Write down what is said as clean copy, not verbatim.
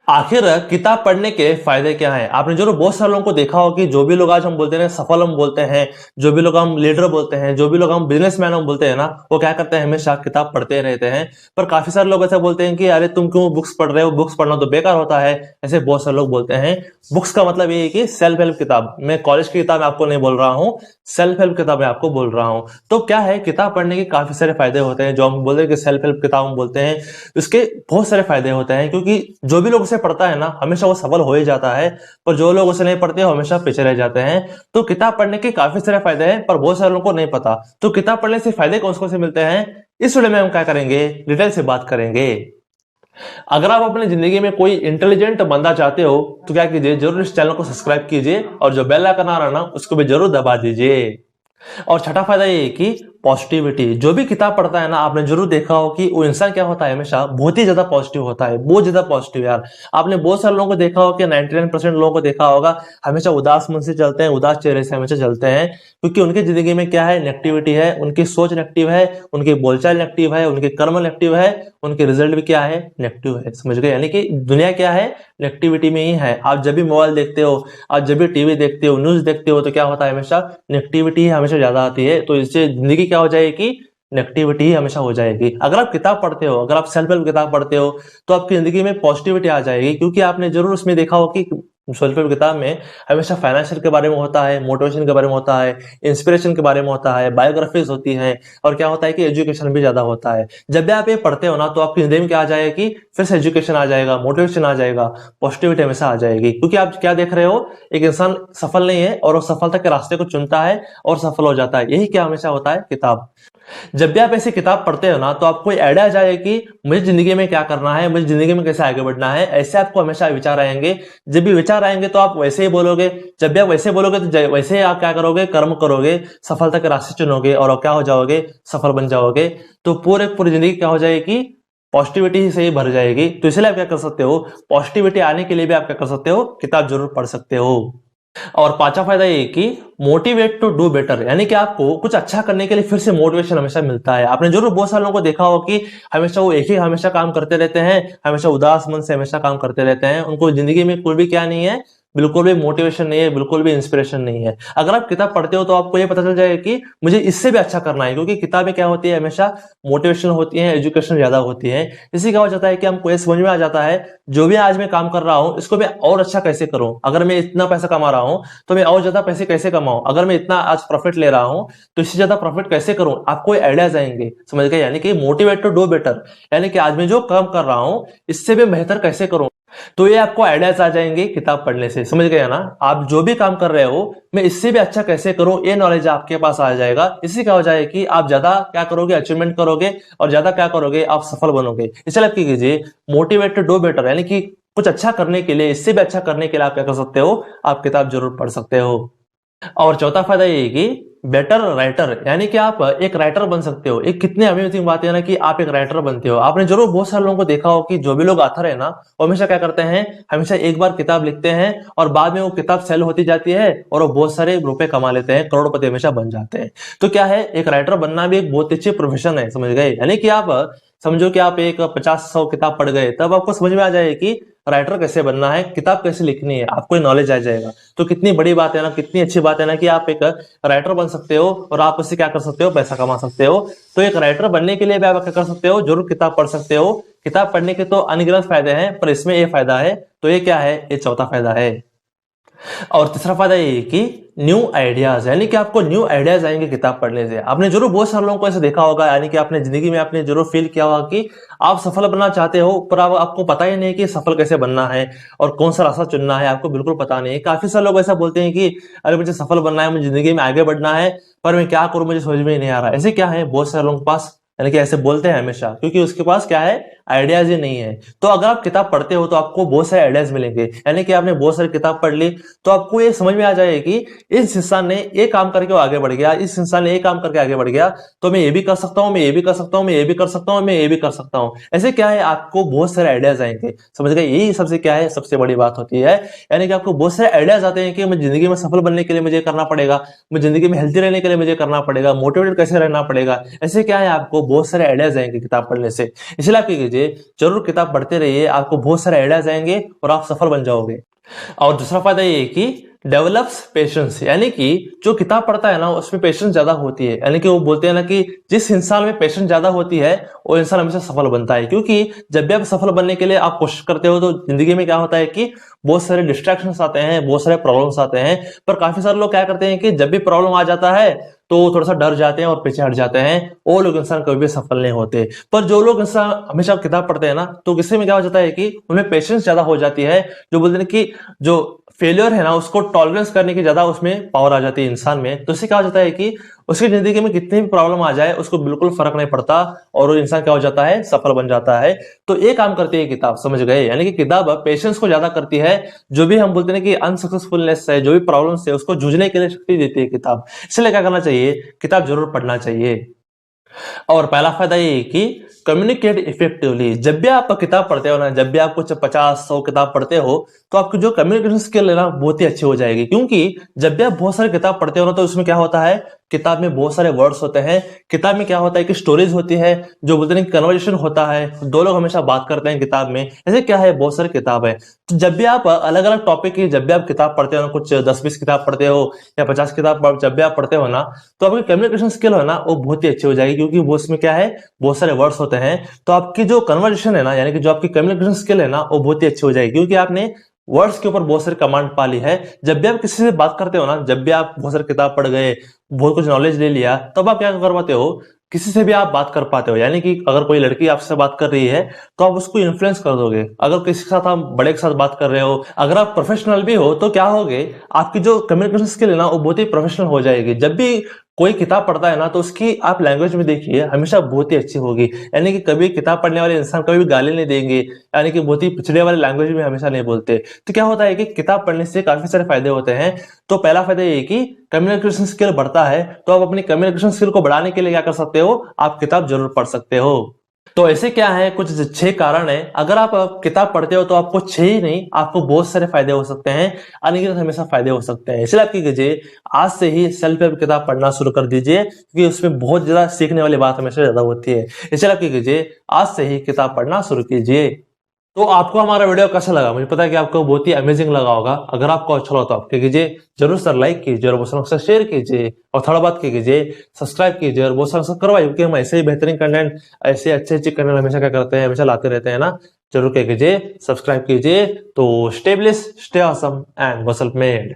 आखिर किताब पढ़ने के फायदे क्या हैं? आपने जरूर बहुत सारे लोगों को देखा हो कि जो भी लोग आज हम बोलते हैं सफल हम बोलते हैं, जो भी लोग हम लीडर बोलते हैं, जो भी लोग हम बिजनेसमैन हम बोलते हैं ना, वो क्या करते हैं हमेशा किताब पढ़ते रहते हैं। पर काफी सारे लोग ऐसा बोलते हैं कि अरे तुम क्यों बुक्स पढ़ रहे हो, बुक्स पढ़ना तो बेकार होता है। ऐसे बहुत सारे लोग बोलते हैं। बुक्स का मतलब ये है कि सेल्फ हेल्प किताब, मैं कॉलेज की किताब आपको नहीं बोल रहा हूँ, सेल्फ हेल्प किताब मैं आपको बोल रहा हूँ। तो क्या है, किताब पढ़ने के काफी सारे फायदे होते हैं। जो हम बोलते हैं कि सेल्फ हेल्प किताब हम बोलते हैं, इसके बहुत सारे फायदे होते हैं, क्योंकि जो भी लोग उसे पढ़ता है ना हमेशा वो सफल हो ही जाता है। पर जो लोग उसे नहीं पढ़ते वो हमेशा पीछे रह जाते हैं। तो किताब पढ़ने के काफी सारे फायदे हैं, पर बहुत सारे लोगों को नहीं पता। तो किताब पढ़ने से फायदे कौन कौन से मिलते हैं, इस वीडियो में हम क्या करेंगे, डिटेल से बात करेंगे। अगर आप अपनी जिंदगी में कोई इंटेलिजेंट बंदा चाहते हो तो क्या कीजिए, जरूर इस चैनल को सब्सक्राइब कीजिए और जो बेल आइकन आ रहा है ना उसको भी जरूर दबा दीजिए। और छठा फायदा ये है कि पॉजिटिविटी। जो भी किताब पढ़ता है ना, आपने जरूर देखा हो कि वो इंसान क्या होता है, हमेशा बहुत ही ज्यादा पॉजिटिव होता है, बहुत ज्यादा पॉजिटिव यार। आपने बहुत सारे लोगों को देखा हो कि 99% लोगों को देखा होगा हमेशा उदास मन से चलते हैं, उदास चेहरे से हमेशा चलते हैं, क्योंकि उनकी जिंदगी में क्या है, नेगेटिविटी है, उनकी सोच नेगेटिव है, उनकी बोलचाल नेगेटिव है, उनके कर्म नेगेटिव है, उनके रिजल्ट भी क्या है, नेगेटिव है। समझ गए? यानी कि दुनिया क्या है, नेगेटिविटी में ही है। आप जब भी मोबाइल देखते हो, आप जब भी टीवी देखते हो, न्यूज देखते हो, तो क्या होता है, हमेशा नेगेटिविटी हमेशा ज्यादा आती है। तो इससे जिंदगी क्या हो जाएगी, नेगेटिविटी ही हमेशा हो जाएगी। अगर आप किताब पढ़ते हो, अगर आप सेल्फ हेल्प किताब पढ़ते हो, तो आपकी जिंदगी में पॉजिटिविटी आ जाएगी, क्योंकि आपने जरूर उसमें देखा हो कि सेल्फ हेल्प किताब में हमेशा फाइनेंशियल के बारे में होता है, मोटिवेशन के बारे में होता है, इंस्पिरेशन के बारे में होता है, बायोग्राफीज होती है, और क्या होता है कि एजुकेशन भी ज्यादा होता है। जब भी आप ये पढ़ते हो ना, तो आपकी जिंदगी में क्या आ जाएगी, फिर से एजुकेशन आ जाएगा, मोटिवेशन आ जाएगा, पॉजिटिविटी हमेशा आ जाएगी। क्योंकि आप क्या देख रहे हो, एक इंसान सफल नहीं है और वो सफलता के रास्ते को चुनता है और सफल हो जाता है। यही क्या हमेशा होता है, किताब। जब भी आप ऐसी किताब पढ़ते हो ना, तो आपको आइडिया आ जाए कि मुझे जिंदगी में क्या करना है, मुझे जिंदगी में कैसे आगे बढ़ना है। ऐसे आपको हमेशा विचार आएंगे। जब भी विचार आएंगे तो आप वैसे ही बोलोगे। जब भी आप वैसे बोलोगे तो वैसे ही आप क्या करोगे, कर्म करोगे, सफलता के रास्ते चुनोगे और क्या हो जाओगे, सफल बन जाओगे। तो पूरी जिंदगी क्या हो जाएगी, पॉजिटिविटी से ही भर जाएगी। तो इसलिए आप क्या कर सकते हो, पॉजिटिविटी आने के लिए भी आप क्या कर सकते हो, किताब जरूर पढ़ सकते हो। और पांचवा फायदा ये कि मोटिवेट टू डू बेटर, यानी कि आपको कुछ अच्छा करने के लिए फिर से मोटिवेशन हमेशा मिलता है। आपने जरूर बहुत सारे लोगों को देखा हो कि हमेशा वो एक ही हमेशा काम करते रहते हैं, हमेशा उदास मन से हमेशा काम करते रहते हैं, उनको जिंदगी में कोई भी क्या नहीं है, बिल्कुल भी मोटिवेशन नहीं है, बिल्कुल भी इंस्पिरेशन नहीं है। अगर आप किताब पढ़ते हो तो आपको ये पता चल जाएगा कि मुझे इससे भी अच्छा करना है, क्योंकि किताबें क्या होती है, हमेशा मोटिवेशन होती है, एजुकेशन ज्यादा होती है। इससे क्या हो जाता है कि हमको ये समझ में आ जाता है, जो भी आज मैं काम कर रहा हूं इसको मैं और अच्छा कैसे करूं। अगर मैं इतना पैसा कमा रहा हूं तो मैं और ज्यादा पैसे कैसे कमाऊं। अगर मैं इतना आज प्रॉफिट ले रहा हूं तो इससे ज्यादा प्रॉफिट कैसे करूं। आपको आइडियाज आएंगे, समझ गए? यानी कि मोटिवेट टू डू बेटर, यानी कि आज मैं जो काम कर रहा हूं इससे भी बेहतर कैसे करूं। तो ये आपको आइडियाज आ जाएंगे किताब पढ़ने से। समझ गए ना? आप जो भी काम कर रहे हो, मैं इससे भी अच्छा कैसे करूं, ये नॉलेज आपके पास आ जाएगा। इससे क्या हो जाएगा कि आप ज्यादा क्या करोगे, अचीवमेंट करोगे, और ज्यादा क्या करोगे, आप सफल बनोगे। इसलिए आप क्या कीजिए, मोटिवेट टू डू बेटर, यानी कि कुछ अच्छा करने के लिए, इससे भी अच्छा करने के लिए आप क्या कर सकते हो, आप किताब जरूर पढ़ सकते हो। और चौथा फायदा ये है कि बेटर राइटर, यानी कि आप एक राइटर बन सकते हो। एक कितनी अमेजिंग बात है ना कि आप एक राइटर बनते हो। आपने जरूर बहुत सारे लोगों को देखा हो कि जो भी लोग आथर है ना, वो हमेशा क्या करते हैं, हमेशा एक बार किताब लिखते हैं और बाद में वो किताब सेल होती जाती है और वो बहुत सारे रुपए कमा लेते हैं, करोड़पति हमेशा बन जाते हैं। तो क्या है, एक राइटर बनना भी एक बहुत अच्छी प्रोफेशन है। समझ गए? यानी कि आप समझो कि आप एक 50-100 किताब पढ़ गए, तब आपको समझ में आ जाए कि राइटर कैसे बनना है, किताब कैसे लिखनी है, आपको नॉलेज आ जाएगा। तो कितनी बड़ी बात है ना, कितनी अच्छी बात है ना कि आप एक राइटर बन सकते हो और आप उससे क्या कर सकते हो, पैसा कमा सकते हो। तो एक राइटर बनने के लिए भी आप क्या कर सकते हो, जरूर किताब पढ़ सकते हो। किताब पढ़ने के तो अनगिनत फायदे हैं, पर इसमें ये फायदा है। तो ये क्या है, ये चौथा फायदा है। और तीसरा फायदा ये है कि न्यू आइडियाज, यानी कि आपको न्यू आइडियाज आएंगे किताब पढ़ने से। आपने जरूर बहुत सारे लोगों को ऐसे देखा होगा, यानी कि आपने जिंदगी में आपने जरूर फील किया होगा कि आप सफल बनना चाहते हो, पर आपको पता ही नहीं कि सफल कैसे बनना है और कौन सा रास्ता चुनना है, आपको बिल्कुल पता नहीं है। काफी सारे लोग ऐसा बोलते हैं कि अरे मुझे सफल बनना है, मुझे जिंदगी में आगे बढ़ना है, पर मैं क्या करूं, मुझे समझ में नहीं आ रहा। ऐसे क्या है, बहुत सारे लोगों के पास, यानी कि ऐसे बोलते हैं हमेशा, क्योंकि उसके पास क्या है, आइडियाज ही नहीं है। तो अगर आप किताब पढ़ते हो तो आपको बहुत सारे आइडियाज मिलेंगे। यानी कि आपने बहुत सारी किताब पढ़ ली तो आपको ये समझ में आ जाए कि इस इंसान ने ये काम करके वो आगे बढ़ गया, इस इंसान ने ये काम करके आगे बढ़ गया, तो मैं ये भी कर सकता हूं, मैं ये भी कर सकता हूं, मैं ये भी कर सकता हूं, मैं ये भी कर सकता हूं। ऐसे क्या है, आपको बहुत सारे आइडियाज आएंगे। समझ गए? यही सबसे क्या है, सबसे बड़ी बात होती है। यानी कि आपको बहुत सारे आइडियाज आते हैं कि मैं जिंदगी में सफल बनने के लिए मुझे करना पड़ेगा, मुझे जिंदगी में हेल्थी रहने के लिए मुझे करना पड़ेगा, मोटिवेटेड कैसे रहना पड़ेगा। ऐसे क्या है, आपको बहुत सारे आइडियाज आएंगे किताब पढ़ने से। इसलिए आप क्या कीजिए, जरूर किताब पढ़ते रहिए, आपको बहुत सारे आइडियाज आएंगे और आप सफल बन जाओगे। और दूसरा फायदा ये है कि डेवलप्स पेशेंस, यानी कि जो किताब पढ़ता है ना उसमें पेशेंस ज्यादा होती है। यानी कि वो बोलते हैं ना कि जिस इंसान में पेशेंस ज्यादा होती है वो इंसान हमेशा सफल बनता है। क्योंकि जब भी आप सफल बनने के लिए आप कोशिश करते हो तो जिंदगी में क्या होता है कि बहुत सारे डिस्ट्रैक्शंस आते हैं, बहुत सारे प्रॉब्लम्स आते हैं। पर काफी सारे लोग क्या करते हैं कि जब भी प्रॉब्लम आ जाता है तो थोड़ा सा डर जाते हैं और पीछे हट जाते हैं। वो लोग इंसान कभी भी सफल नहीं होते। पर जो लोग इंसान हमेशा किताब पढ़ते हैं ना तो किसी में क्या हो जाता है कि उनमें पेशेंस ज्यादा हो जाती है। जो बोलते हैं कि जो फेलियर है ना उसको टॉलरेंस करने की ज्यादा उसमें पावर आ जाती है इंसान में। तो इससे क्या हो जाता है कि उसकी जिंदगी में कितनी भी प्रॉब्लम आ जाए उसको बिल्कुल फर्क नहीं पड़ता और वो इंसान क्या हो जाता है, सफल बन जाता है। तो ये काम करती है किताब, समझ गए। यानी कि किताब पेशेंस को ज्यादा करती है। जो भी हम बोलते हैं कि अनसक्सेसफुलनेस है, जो भी प्रॉब्लम्स है उसको जूझने के लिए शक्ति देती है किताब। इसलिए क्या करना चाहिए, किताब जरूर पढ़ना चाहिए। और पहला फायदा ये है कि कम्युनिकेट इफेक्टिवली। जब भी आप किताब पढ़ते हो ना, जब भी आप कुछ 50-100 किताब पढ़ते हो तो आपकी जो कम्युनिकेशन स्किल है ना बहुत ही अच्छी हो जाएगी। क्योंकि जब भी आप बहुत सारी किताब पढ़ते हो ना तो उसमें क्या होता है, किताब में बहुत सारे वर्ड्स होते हैं। किताब में क्या होता है कि स्टोरीज होती है, जो बोलते हैं कन्वर्सेशन होता है, दो लोग हमेशा बात करते हैं किताब में। ऐसे क्या है, बहुत सारी किताब है। तो जब भी आप अलग अलग टॉपिक की जब भी आप किताब पढ़ते हो ना, कुछ 10-20 किताब पढ़ते हो या 50 किताब जब भी आप पढ़ते हो ना, तो आपकी कम्युनिकेशन स्किल है ना वो बहुत ही अच्छी हो जाएगी। क्योंकि वो उसमें क्या है, बहुत सारे वर्ड्स होते हैं। तो आपकी जो कन्वर्सेशन है ना, यानी कि जो आपकी कम्युनिकेशन स्किल है ना वो बहुत ही अच्छी हो जाएगी। क्योंकि आपने वर्ड्स के ऊपर बहुत सारी कमांड पा ली है। जब भी आप किसी से बात करते हो ना, जब भी आप बहुत सारी किताब पढ़ गए, बहुत कुछ नॉलेज ले लिया, तब आप क्या कर पाते हो, किसी से भी आप बात कर पाते हो। यानी कि अगर कोई लड़की आपसे बात कर रही है तो आप उसको इन्फ्लुएंस कर दोगे। अगर किसी के साथ आप बड़े के साथ बात कर रहे हो, अगर आप प्रोफेशनल भी हो तो क्या होगे, आपकी जो कम्युनिकेशन स्किल है ना वो बहुत ही प्रोफेशनल हो जाएगी। जब भी कोई किताब पढ़ता है ना तो उसकी आप लैंग्वेज में देखिए हमेशा बहुत ही अच्छी होगी। यानी कि कभी किताब पढ़ने वाले इंसान कभी भी गाली नहीं देंगे, यानी कि बहुत ही पिछड़े वाले लैंग्वेज में हमेशा नहीं बोलते। तो क्या होता है कि किताब पढ़ने से काफी सारे फायदे होते हैं। तो पहला फायदा ये कि कम्युनिकेशन स्किल बढ़ता है। तो आप अपनी कम्युनिकेशन स्किल को बढ़ाने के लिए क्या कर सकते हो, आप किताब जरूर पढ़ सकते हो। तो ऐसे क्या है, कुछ 6 कारण है। अगर आप किताब पढ़ते हो तो आपको 6 ही नहीं, आपको बहुत सारे फायदे हो सकते हैं, अनगिनत हमेशा फायदे हो सकते हैं। इसलिए आप क्या कीजिए, आज से ही सेल्फ हेल्प किताब पढ़ना शुरू कर दीजिए। क्योंकि उसमें बहुत ज्यादा सीखने वाली बात हमेशा ज्यादा होती है। इसलिए आप क्या कीजिए, आज से ही किताब पढ़ना शुरू कीजिए। तो आपको हमारा वीडियो कैसा लगा, मुझे पता है कि आपको बहुत ही अमेजिंग लगा होगा। अगर आपको अच्छा लगा तो आप क्या कीजिए, जरूर सर लाइक कीजिए और बहुत सारे शेयर कीजिए। और थोड़ा बात कीजिए, सब्सक्राइब कीजिए और बहुत सारा करवाइए। क्योंकि हम ऐसे ही बेहतरीन कंटेंट, ऐसे अच्छे अच्छे कंटेंट हमेशा क्या करते हैं, हमेशा लाते रहते हैं ना। जरूर क्या कीजिए, सब्सक्राइब कीजिए। तो stay blessed, stay awesome and go self made.